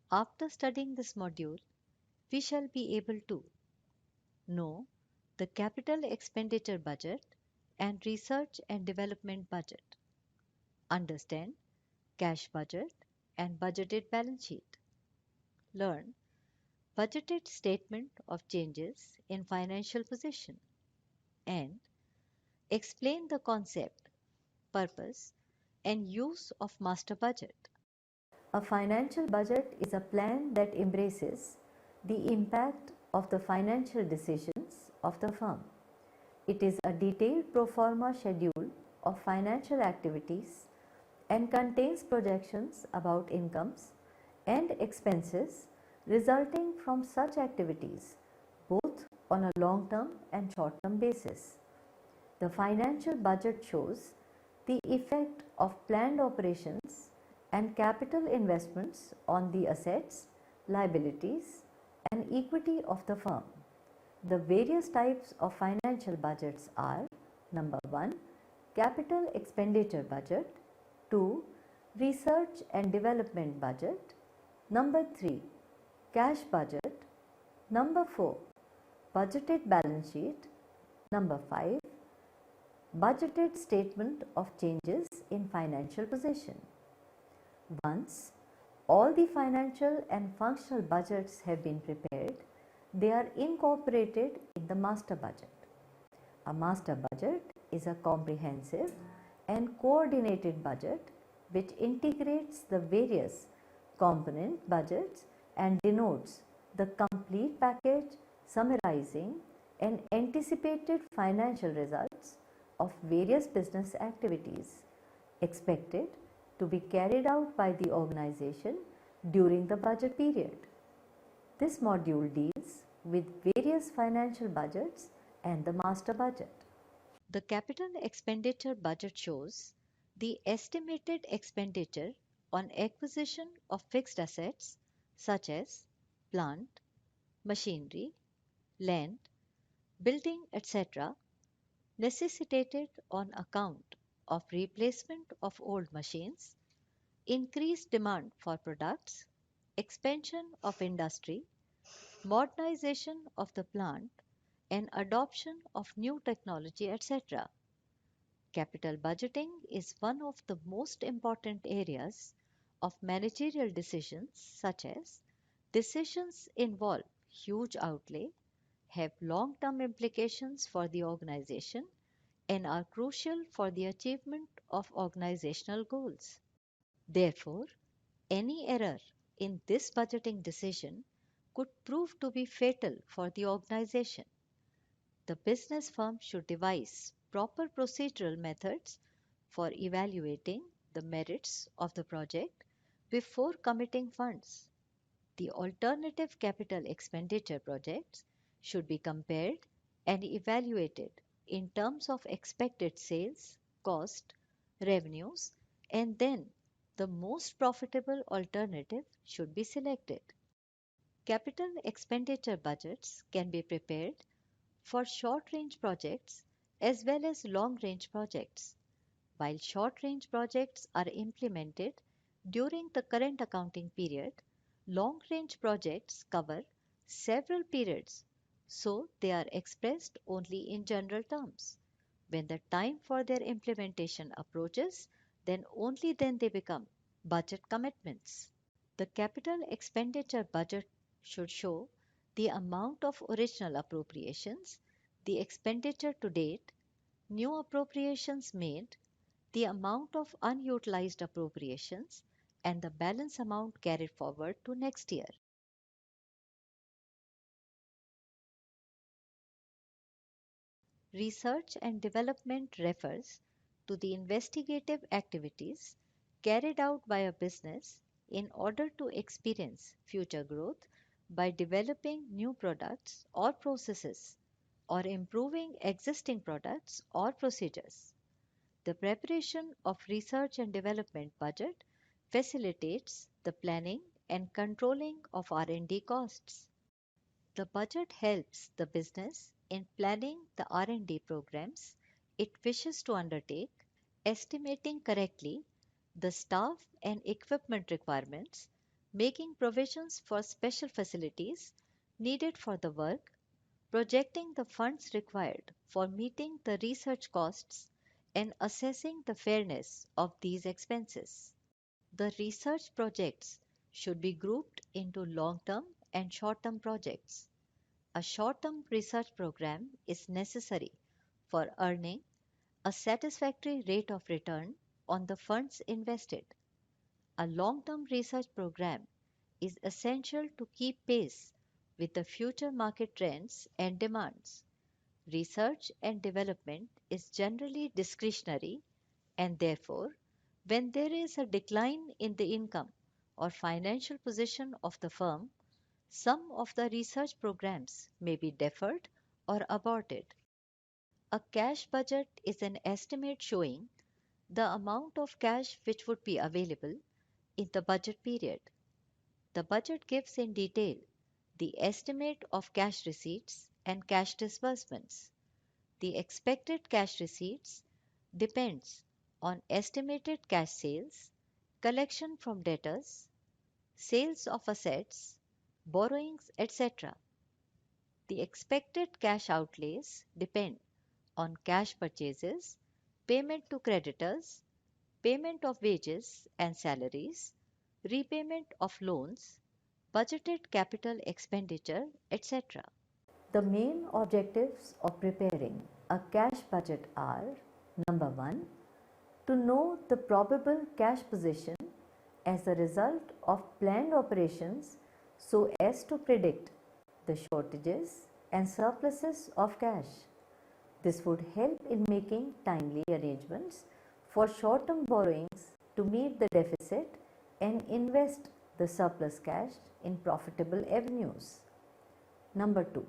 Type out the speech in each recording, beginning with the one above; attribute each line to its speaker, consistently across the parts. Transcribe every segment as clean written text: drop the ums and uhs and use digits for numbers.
Speaker 1: After studying this module, we shall be able to know the capital expenditure budget and research and development budget, understand cash budget and budgeted balance sheet, learn budgeted statement of changes in financial position, and explain the concept, purpose, and use of master budget.
Speaker 2: A financial budget is a plan that embraces the impact of the financial decisions of the firm. It is a detailed pro forma schedule of financial activities and contains projections about incomes and expenses resulting from such activities, both on a long term and short term basis. The financial budget shows the effect of planned operations and capital investments on the assets, liabilities, and equity of the firm. The various types of financial budgets are: number 1, capital expenditure budget; 2, research and development budget; number 3, cash budget; number 4, budgeted balance sheet; number 5, budgeted statement of changes in financial position. Once all the financial and functional budgets have been prepared, they are incorporated in the master budget. A master budget is a comprehensive and coordinated budget which integrates the various component budgets and denotes the complete package summarizing and anticipated financial results of various business activities expected to be carried out by the organization during the budget period. This module deals with various financial budgets and the master budget.
Speaker 1: The capital expenditure budget shows the estimated expenditure on acquisition of fixed assets such as plant, machinery, land, building, etc., necessitated on account of replacement of old machines, increased demand for products, expansion of industry, modernization of the plant, and adoption of new technology, etc. Capital budgeting is one of the most important areas of managerial decisions, such as decisions involve huge outlay, have long term implications for the organization, and are crucial for the achievement of organizational goals. Therefore, any error in this budgeting decision could prove to be fatal for the organization. The business firm should devise proper procedural methods for evaluating the merits of the project before committing funds. The alternative capital expenditure projects should be compared and evaluated in terms of expected sales, cost, revenues, and then the most profitable alternative should be selected. Capital expenditure budgets can be prepared for short range projects as well as long range projects. While short range projects are implemented during the current accounting period, long range projects cover several periods, so they are expressed only in general terms. When the time for their implementation approaches, then only then they become budget commitments. The capital expenditure budget should show the amount of original appropriations, the expenditure to date, new appropriations made, the amount of unutilized appropriations, and the balance amount carried forward to next year. Research and development refers to the investigative activities carried out by a business in order to experience future growth by developing new products or processes or improving existing products or procedures. The preparation of research and development budget facilitates the planning and controlling of R&D costs. The budget helps the business in planning the R&D programs it wishes to undertake, estimating correctly the staff and equipment requirements, making provisions for special facilities needed for the work, projecting the funds required for meeting the research costs, and assessing the fairness of these expenses. The research projects should be grouped into long term and short term projects. A short term research program is necessary for earning a satisfactory rate of return on the funds invested. A long term research program is essential to keep pace with the future market trends and demands. Research and development is generally discretionary, and therefore, when there is a decline in the income or financial position of the firm, some of the research programs may be deferred or aborted. A cash budget is an estimate showing the amount of cash which would be available in the budget period. The budget gives in detail the estimate of cash receipts and cash disbursements. The expected cash receipts depends on estimated cash sales, collection from debtors, sales of assets, borrowings, etc. The expected cash outlays depend on cash purchases, payment to creditors, payment of wages and salaries, repayment of loans, budgeted capital expenditure, etc.
Speaker 2: The main objectives of preparing a cash budget are: number 1, to know the probable cash position as a result of planned operations so as to predict the shortages and surpluses of cash. This would help in making timely arrangements for short term borrowings to meet the deficit and invest the surplus cash in profitable avenues. Number 2,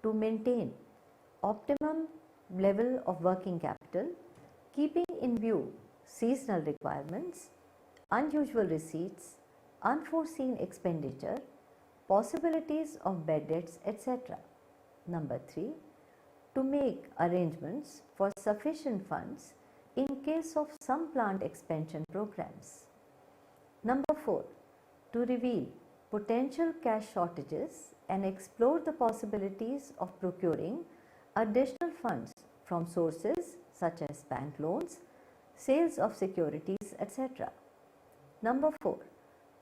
Speaker 2: to maintain optimum level of working capital, keeping in view seasonal requirements, unusual receipts, unforeseen expenditure, possibilities of bad debts, etc. Number 3, to make arrangements for sufficient funds in case of some plant expansion programs. Number 4, to reveal potential cash shortages and explore the possibilities of procuring additional funds from sources such as bank loans, sales of securities, etc. Number 4,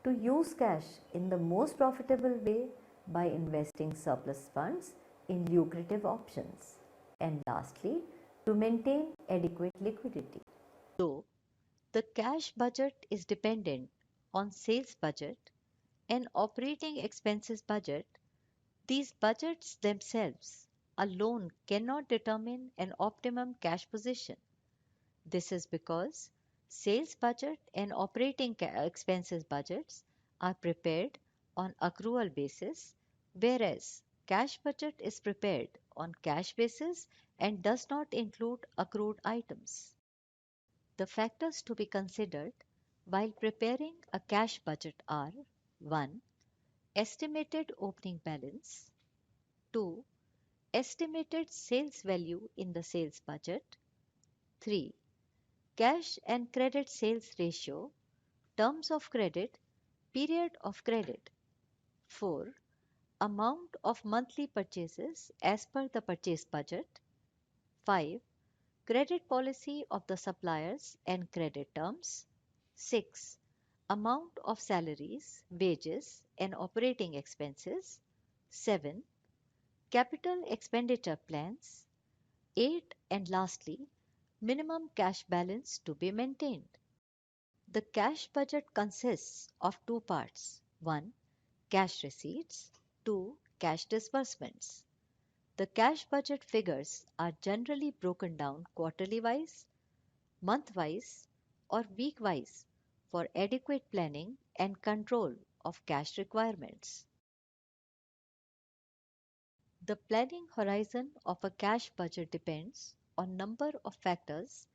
Speaker 2: to use cash in the most profitable way by investing surplus funds in lucrative options. And lastly, to maintain adequate liquidity.
Speaker 1: So, the cash budget is dependent on sales budget and operating expenses budget. These budgets themselves alone cannot determine an optimum cash position. This is because sales budget and operating expenses budgets are prepared on accrual basis, whereas cash budget is prepared on cash basis and does not include accrued items. The factors to be considered while preparing a cash budget are: 1. Estimated opening balance, 2. Estimated sales value in the sales budget, 3. Cash and credit sales ratio, terms of credit, period of credit, 4. Amount of monthly purchases as per the purchase budget, 5. Credit policy of the suppliers and credit terms, 6. Amount of salaries, wages, and operating expenses, 7. Capital expenditure plans, 8. And lastly, minimum cash balance to be maintained. The cash budget consists of two parts: 1. Cash receipts, 2. Cash disbursements. The cash budget figures are generally broken down quarterly wise, month wise, or week wise for adequate planning and control of cash requirements. The planning horizon of a cash budget depends on number of factors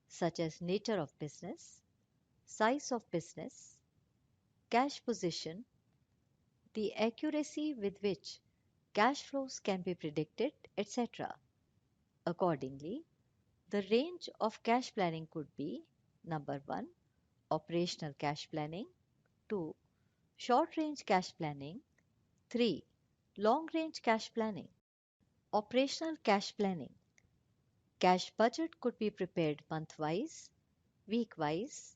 Speaker 1: such as nature of business, size of business, cash position, the accuracy with which cash flows can be predicted, etc. Accordingly, the range of cash planning could be: number 1, operational cash planning, 2, Short range cash planning. 3. Long range cash planning. Operational cash planning. Cash budget could be prepared month-wise, week-wise,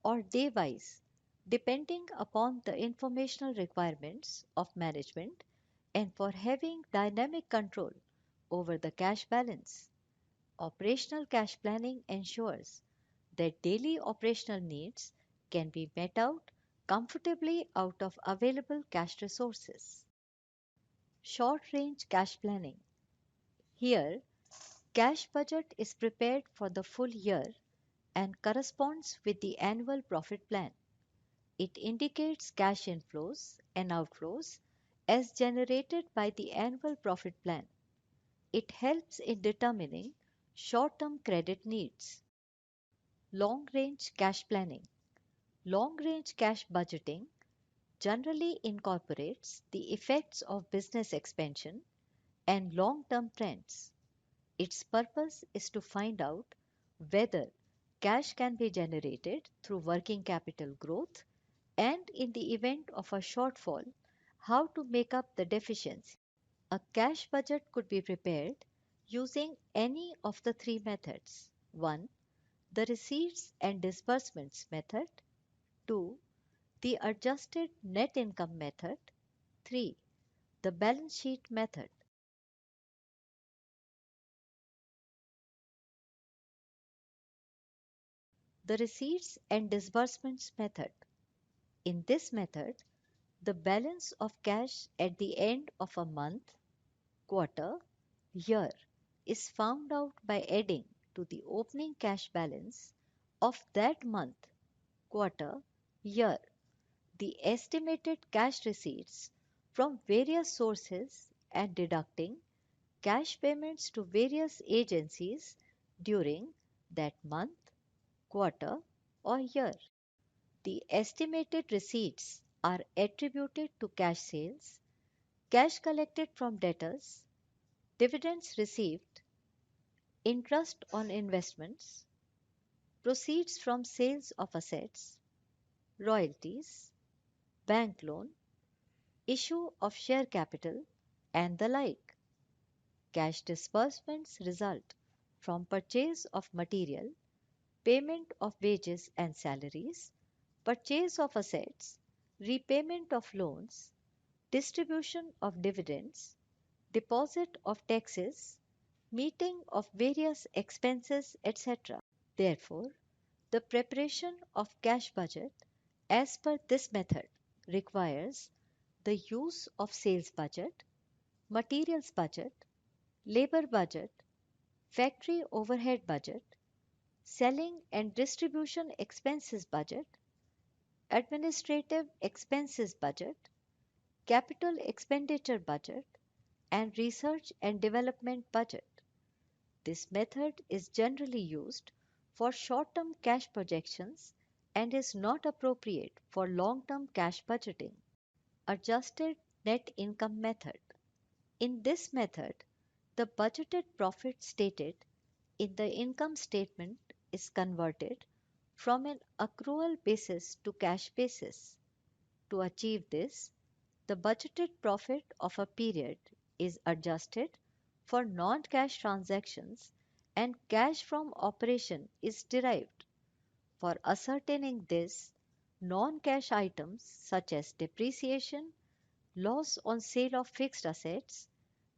Speaker 1: or day-wise, depending upon the informational requirements of management and for having dynamic control over the cash balance. Operational cash planning ensures that daily operational needs can be met out comfortably out of available cash resources. Short range cash planning. Here, cash budget is prepared for the full year and corresponds with the annual profit plan. It indicates cash inflows and outflows as generated by the annual profit plan. It helps in determining short term credit needs. Long range cash planning. Long range cash budgeting generally incorporates the effects of business expansion and long term trends. Its purpose is to find out whether cash can be generated through working capital growth and, in the event of a shortfall, how to make up the deficiency. A cash budget could be prepared using any of the three methods: 1. The receipts and disbursements method; 2. The adjusted net income method; 3. The balance sheet method. The receipts and disbursements method. In this method, the balance of cash at the end of a month, quarter, year is found out by adding to the opening cash balance of that month, quarter, year the estimated cash receipts from various sources and deducting cash payments to various agencies during that month, quarter, or year. The estimated receipts are attributed to cash sales, cash collected from debtors, dividends received, interest on investments, proceeds from sales of assets, royalties, bank loan, issue of share capital, and the like. Cash disbursements result from purchase of material, payment of wages and salaries, purchase of assets, repayment of loans, distribution of dividends, deposit of taxes, meeting of various expenses, etc. Therefore, the preparation of cash budget as per this method requires the use of sales budget, materials budget, labor budget, factory overhead budget, selling and distribution expenses budget, administrative expenses budget, capital expenditure budget, and research and development budget. This method is generally used for short term cash projections and is not appropriate for long term cash budgeting. Adjusted net income method. In this method, the budgeted profit stated in the income statement is converted from an accrual basis to cash basis. To achieve this, the budgeted profit of a period is adjusted for non-cash transactions and cash from operation is derived. For ascertaining this, non-cash items such as depreciation, loss on sale of fixed assets,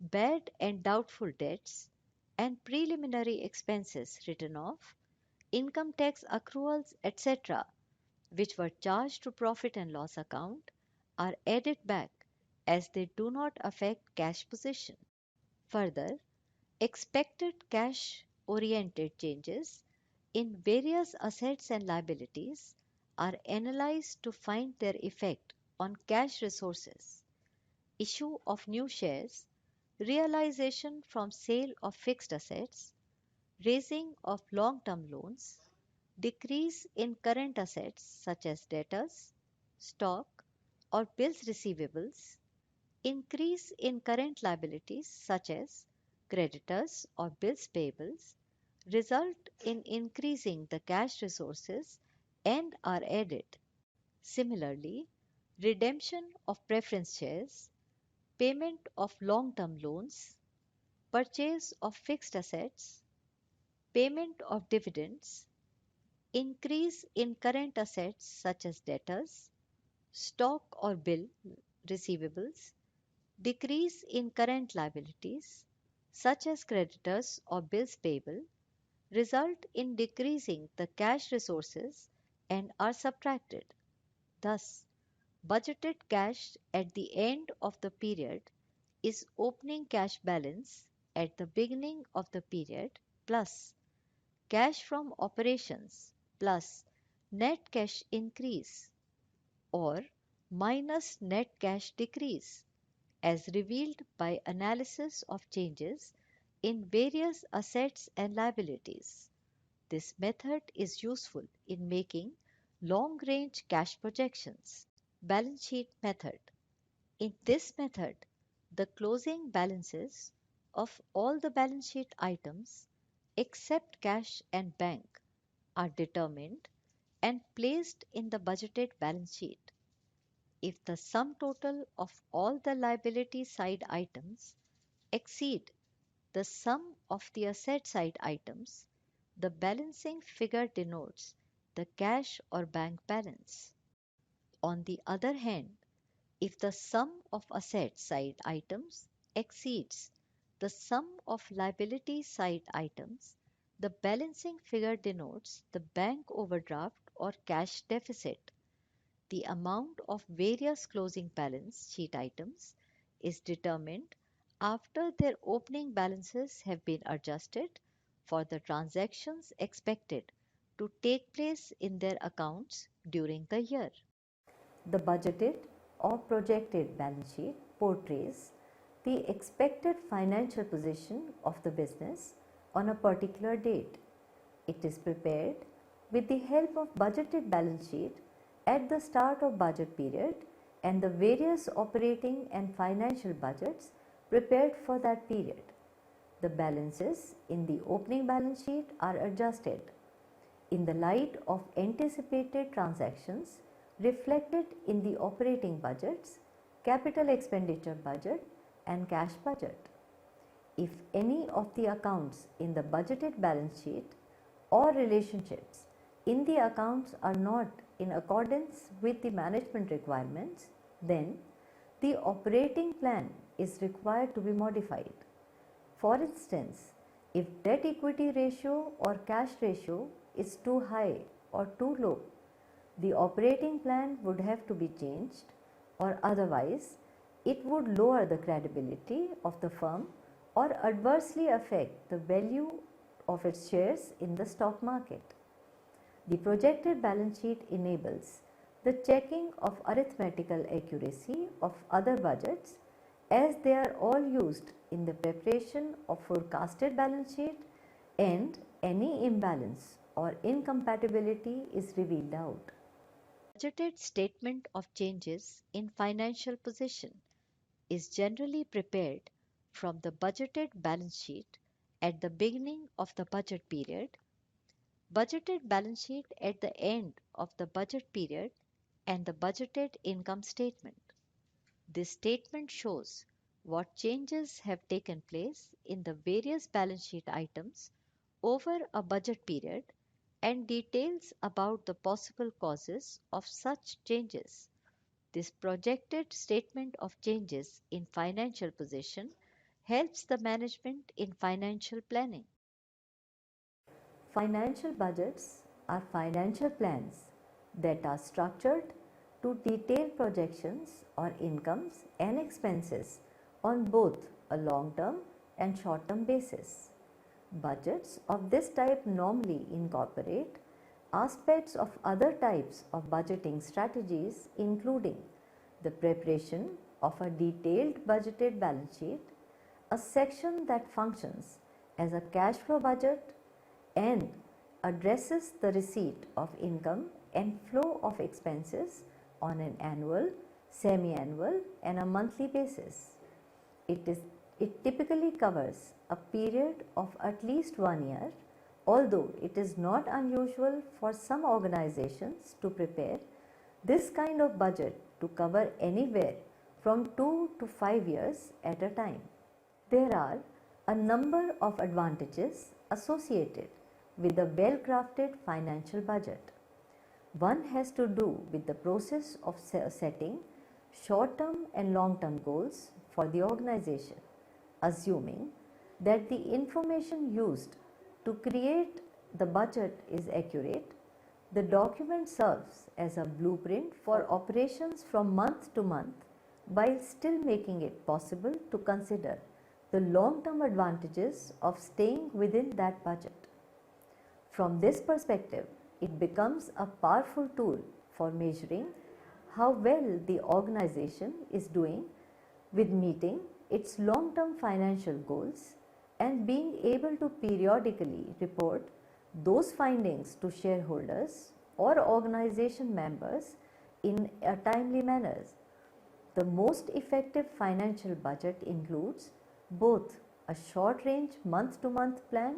Speaker 1: bad and doubtful debts, and preliminary expenses written off, income tax accruals, etc., which were charged to profit and loss account, are added back as they do not affect cash position. Further, expected cash oriented changes in various assets and liabilities are analyzed to find their effect on cash resources. Issue of new shares, realization from sale of fixed assets, raising of long term loans, decrease in current assets such as debtors, stock, or bills receivables, increase in current liabilities such as creditors or bills payables, result in increasing the cash resources and are added. Similarly, redemption of preference shares, payment of long-term loans, purchase of fixed assets, payment of dividends, increase in current assets such as debtors, stock or bill receivables, decrease in current liabilities such as creditors or bills payable, result in decreasing the cash resources and are subtracted. Thus, budgeted cash at the end of the period is opening cash balance at the beginning of the period plus cash from operations plus net cash increase or minus net cash decrease as revealed by analysis of changes in various assets and liabilities. This method is useful in making long range cash projections. Balance sheet method. In this method, the closing balances of all the balance sheet items except cash and bank are determined and placed in the budgeted balance sheet. If the sum total of all the liability side items exceed the sum of the asset side items, the balancing figure denotes the cash or bank balance. On the other hand, if the sum of asset side items exceeds the sum of liability side items, the balancing figure denotes the bank overdraft or cash deficit. The amount of various closing balance sheet items is determined after their opening balances have been adjusted for the transactions expected to take place in their accounts during the year.
Speaker 2: The budgeted or projected balance sheet portrays the expected financial position of the business on a particular date. It is prepared with the help of budgeted balance sheet at the start of budget period and the various operating and financial budgets prepared for that period. The balances in the opening balance sheet are adjusted in the light of anticipated transactions reflected in the operating budgets, capital expenditure budget and cash budget. If any of the accounts in the budgeted balance sheet or relationships in the accounts are not in accordance with the management requirements, then the operating plan is required to be modified. For instance, if debt equity ratio or cash ratio is too high or too low, the operating plan would have to be changed, or otherwise it would lower the credibility of the firm or adversely affect the value of its shares in the stock market. The projected balance sheet enables the checking of arithmetical accuracy of other budgets as they are all used in the preparation of forecasted balance sheet and any imbalance or incompatibility is revealed out.
Speaker 1: Budgeted statement of changes in financial position is generally prepared from the budgeted balance sheet at the beginning of the budget period, budgeted balance sheet at the end of the budget period, and the budgeted income statement. This statement shows what changes have taken place in the various balance sheet items over a budget period and details about the possible causes of such changes. This projected statement of changes in financial position helps the management in financial planning.
Speaker 2: Financial budgets are financial plans that are structured to detail projections or incomes and expenses on both a long term and short term basis. Budgets of this type normally incorporate aspects of other types of budgeting strategies, including the preparation of a detailed budgeted balance sheet, a section that functions as a cash flow budget and addresses the receipt of income and flow of expenses on an annual, semi-annual and a monthly basis. It typically covers a period of at least 1 year, although it is not unusual for some organizations to prepare this kind of budget to cover anywhere from 2 to 5 years at a time. There are a number of advantages associated with a well-crafted financial budget. One has to do with the process of setting short-term and long-term goals for the organization, assuming that the information used to create the budget is accurate. The document serves as a blueprint for operations from month to month while still making it possible to consider the long-term advantages of staying within that budget. From this perspective, it becomes a powerful tool for measuring how well the organization is doing with meeting its long-term financial goals and being able to periodically report those findings to shareholders or organization members in a timely manner. The most effective financial budget includes both a short-range month-to-month plan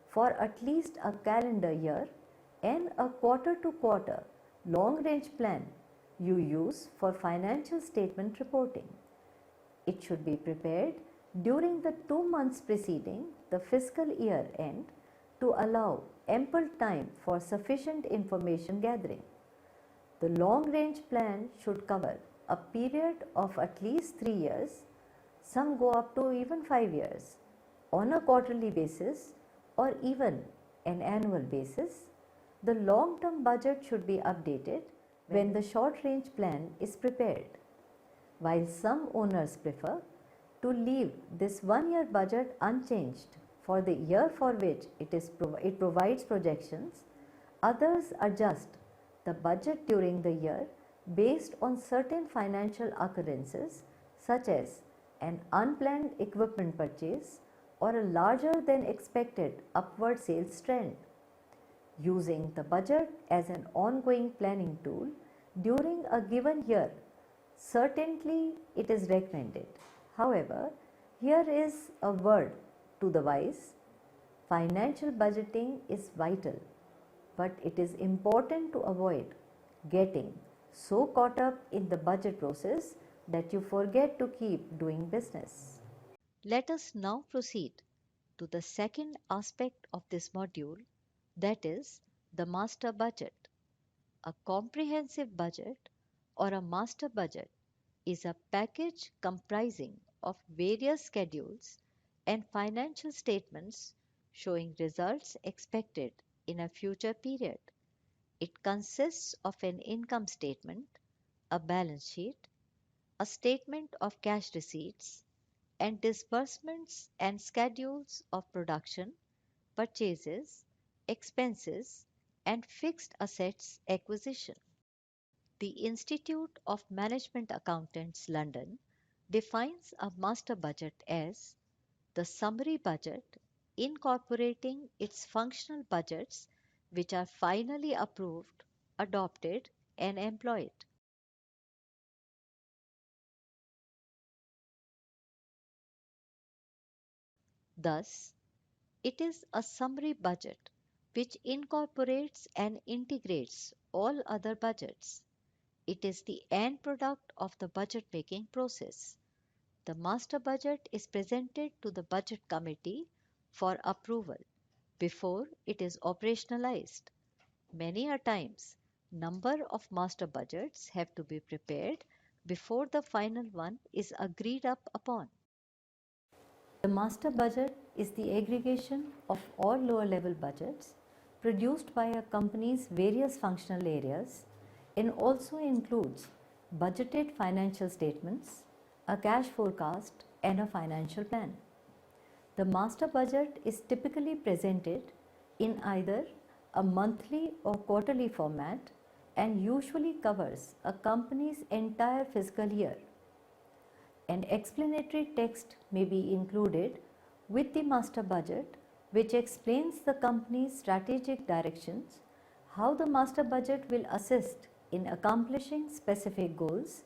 Speaker 2: for at least a calendar year and a quarter-to-quarter long-range plan you use for financial statement reporting. It should be prepared during the 2 months preceding the fiscal year end to allow ample time for sufficient information gathering. The long-range plan should cover a period of at least 3 years, some go up to even 5 years, on a quarterly basis or even an annual basis. The long-term budget should be updated when the short-range plan is prepared. While some owners prefer to leave this 1-year budget unchanged for the year for which it provides projections, others adjust the budget during the year based on certain financial occurrences such as an unplanned equipment purchase or a larger than expected upward sales trend. Using the budget as an ongoing planning tool during a given year, certainly it is recommended. However, here is a word to the wise. Financial budgeting is vital, but it is important to avoid getting so caught up in the budget process that you forget to keep doing business.
Speaker 1: Let us now proceed to the second aspect of this module, that is the master budget. A comprehensive budget or a master budget is a package comprising of various schedules and financial statements showing results expected in a future period. It consists of an income statement, a balance sheet, a statement of cash receipts, and disbursements and schedules of production, purchases, expenses, and fixed assets acquisition. The Institute of Management Accountants, London, defines a master budget as the summary budget incorporating its functional budgets which are finally approved, adopted, and employed. Thus, it is a summary budget which incorporates and integrates all other budgets. It is the end product of the budget making process. The master budget is presented to the budget committee for approval before it is operationalized. Many a times, number of master budgets have to be prepared before the final one is agreed up upon.
Speaker 2: The master budget is the aggregation of all lower level budgets produced by a company's various functional areas and also includes budgeted financial statements, a cash forecast, and a financial plan. The master budget is typically presented in either a monthly or quarterly format and usually covers a company's entire fiscal year. An explanatory text may be included with the master budget which explains the company's strategic directions, how the master budget will assist in accomplishing specific goals,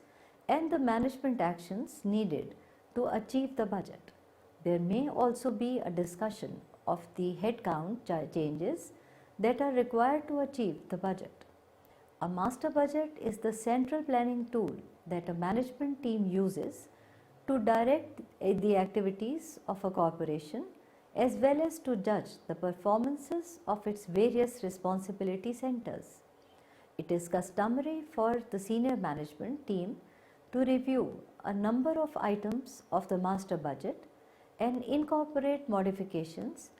Speaker 2: and the management actions needed to achieve the budget. There may also be a discussion of the headcount changes that are required to achieve the budget. A master budget is the central planning tool that a management team uses to direct the activities of a corporation as well as to judge the performances of its various responsibility centers. It is customary for the senior management team to review a number of items of the master budget and incorporate modifications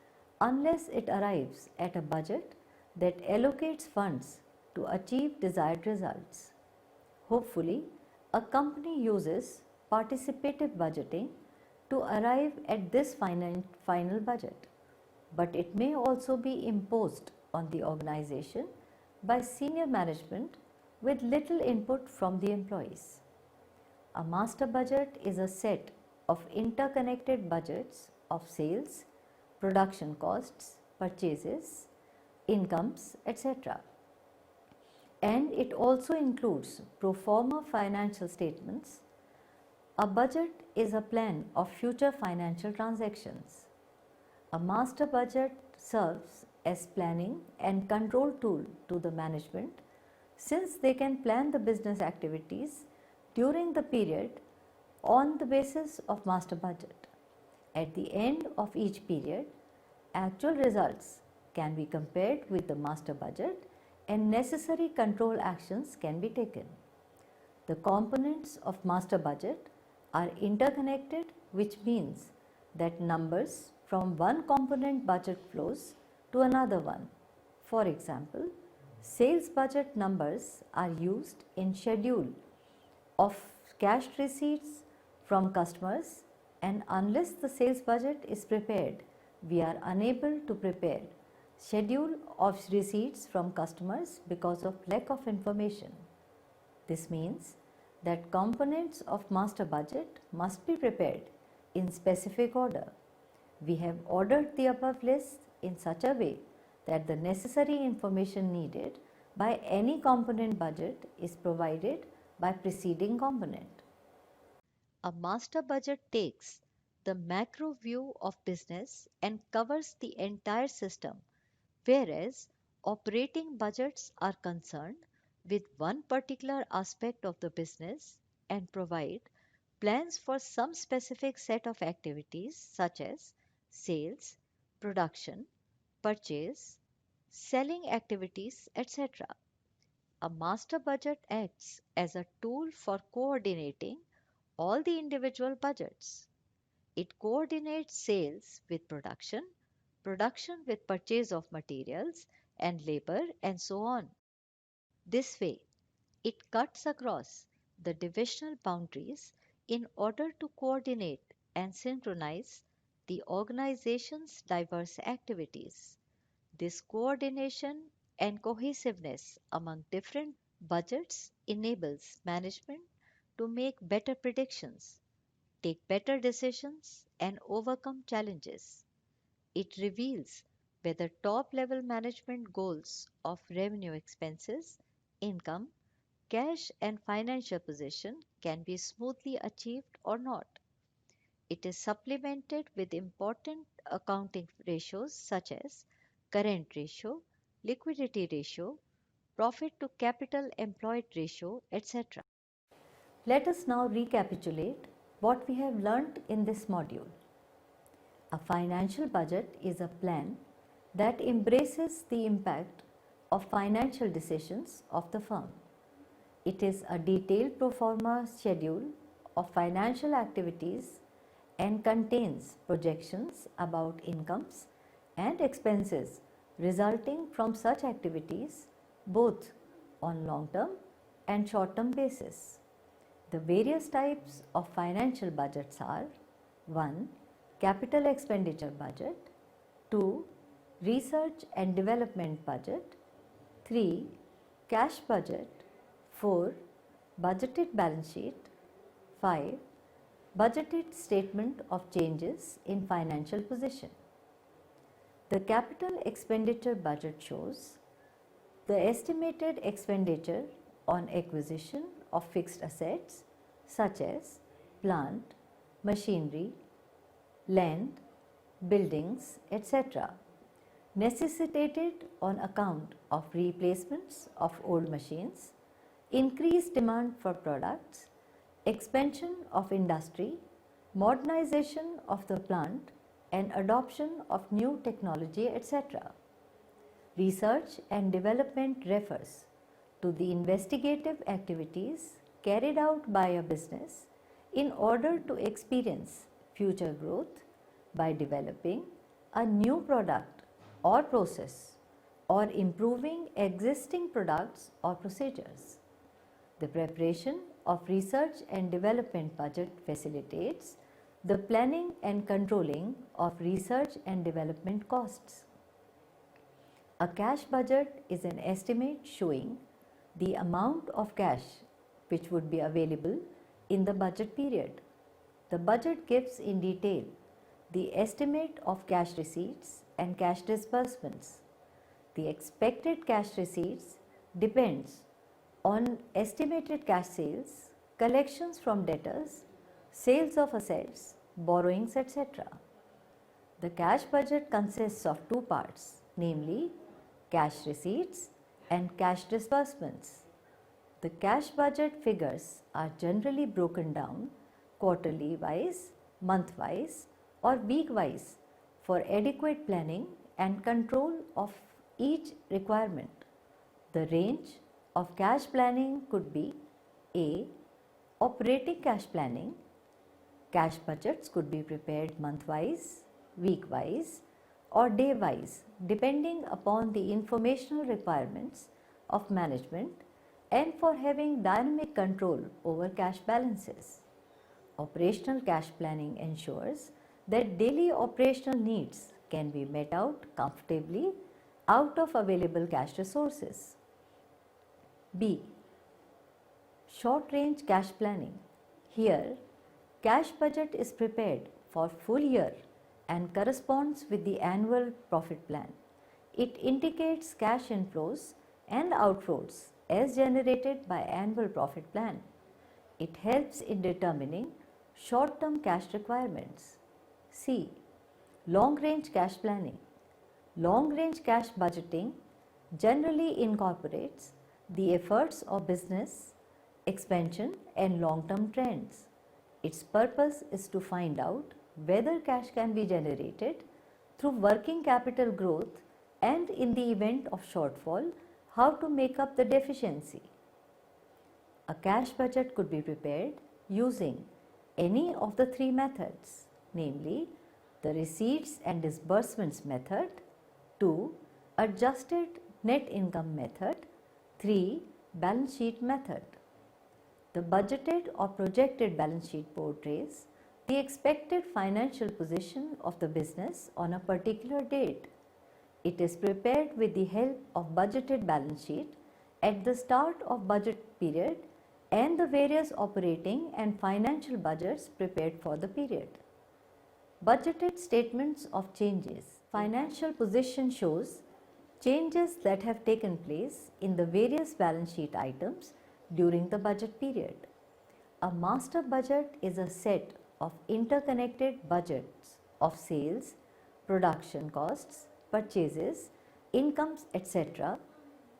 Speaker 2: unless it arrives at a budget that allocates funds to achieve desired results. Hopefully, a company uses participative budgeting to arrive at this final budget, but it may also be imposed on the organization by senior management with little input from the employees. A master budget is a set of interconnected budgets of sales, production costs, purchases, incomes, etc. And it also includes pro forma financial statements. A budget is a plan of future financial transactions. A master budget serves as planning and control tool to the management since they can plan the business activities during the period on the basis of master budget. At the end of each period, actual results can be compared with the master budget and necessary control actions can be taken. The components of master budget are interconnected, which means that numbers from one component budget flows to another one. For example, sales budget numbers are used in schedule of cash receipts from customers, and unless the sales budget is prepared, we are unable to prepare schedule of receipts from customers because of lack of information. This means that components of master budget must be prepared in specific order. We have ordered the above list in such a way that the necessary information needed by any component budget is provided by preceding component.
Speaker 1: A master budget takes the macro view of business and covers the entire system, whereas operating budgets are concerned with one particular aspect of the business and provide plans for some specific set of activities such as sales, production, purchase, selling activities, etc. A master budget acts as a tool for coordinating all the individual budgets. It coordinates sales with production, production with purchase of materials and labor, and so on. This way, it cuts across the divisional boundaries in order to coordinate and synchronize the organization's diverse activities. This coordination and cohesiveness among different budgets enables management to make better predictions, take better decisions, and overcome challenges. It reveals whether top level management goals of revenue expenses, income, cash, and financial position can be smoothly achieved or not. It is supplemented with important accounting ratios such as current ratio, liquidity ratio, profit to capital employed ratio, etc.
Speaker 2: Let us now recapitulate what we have learnt in this module. A financial budget is a plan that embraces the impact of financial decisions of the firm. It is a detailed pro forma schedule of financial activities and contains projections about incomes and expenses resulting from such activities both on long term and short term basis. The various types of financial budgets are 1. Capital expenditure budget, 2. Research and development budget, 3. Cash budget, 4. Budgeted balance sheet, 5. Budgeted statement of changes in financial position. The capital expenditure budget shows the estimated expenditure on acquisition of fixed assets such as plant, machinery, land, buildings, etc., necessitated on account of replacements of old machines, increased demand for products, expansion of industry, modernization of the plant and adoption of new technology, etc. Research and development refers to the investigative activities carried out by a business in order to experience future growth by developing a new product or process or improving existing products or procedures. The preparation of research and development budget facilitates the planning and controlling of research and development costs. A cash budget is an estimate showing the amount of cash which would be available in the budget period. The budget gives in detail the estimate of cash receipts and cash disbursements. The expected cash receipts depends on estimated cash sales, collections from debtors, sales of assets, borrowings, etc. The cash budget consists of two parts, namely cash receipts and cash disbursements. The cash budget figures are generally broken down quarterly wise, month wise or week wise for adequate planning and control of each requirement. The range of cash planning could be A. Operating cash planning. Cash budgets could be prepared month wise, week wise or day wise depending upon the informational requirements of management and for having dynamic control over cash balances. Operational cash planning ensures that daily operational needs can be met out comfortably out of available cash resources. B. Short range cash planning. Here, cash budget is prepared for full year and corresponds with the annual profit plan. It indicates cash inflows and outflows as generated by annual profit plan. It helps in determining short-term cash requirements. C. Long-range cash planning. Long-range cash budgeting generally incorporates the efforts of business, expansion and long-term trends. Its purpose is to find out whether cash can be generated through working capital growth and in the event of shortfall, how to make up the deficiency. A cash budget could be prepared using any of the three methods, namely the receipts and disbursements method, 2. Adjusted net income method, 3. Balance sheet method. The budgeted or projected balance sheet portrays the expected financial position of the business on a particular date. It is prepared with the help of budgeted balance sheet at the start of budget period and the various operating and financial budgets prepared for the period. Budgeted statements of changes. Financial position shows changes that have taken place in the various balance sheet items during the budget period. A master budget is a set of interconnected budgets of sales, production costs, purchases, incomes, etc.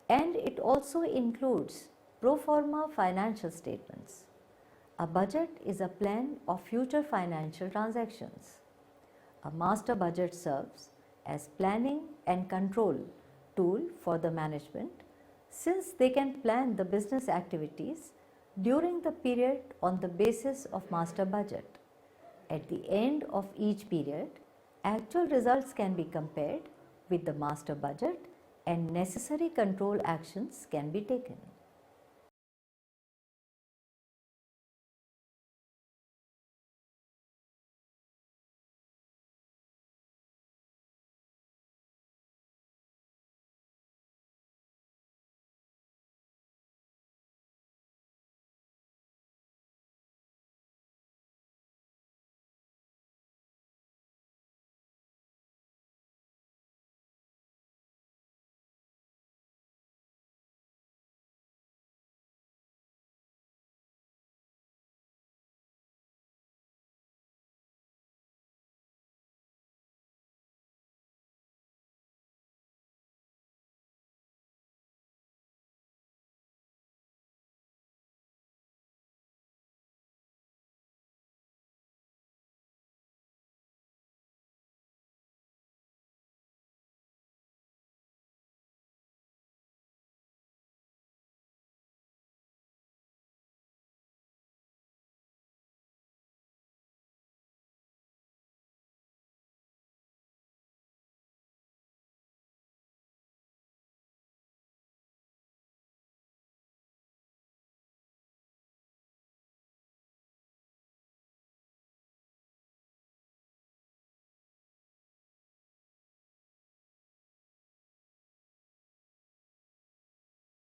Speaker 2: and it also includes pro forma financial statements. A budget is a plan of future financial transactions. A master budget serves as planning and control tool for the management since they can plan the business activities during the period on the basis of master budget. At the end of each period, actual results can be compared with the master budget and necessary control actions can be taken.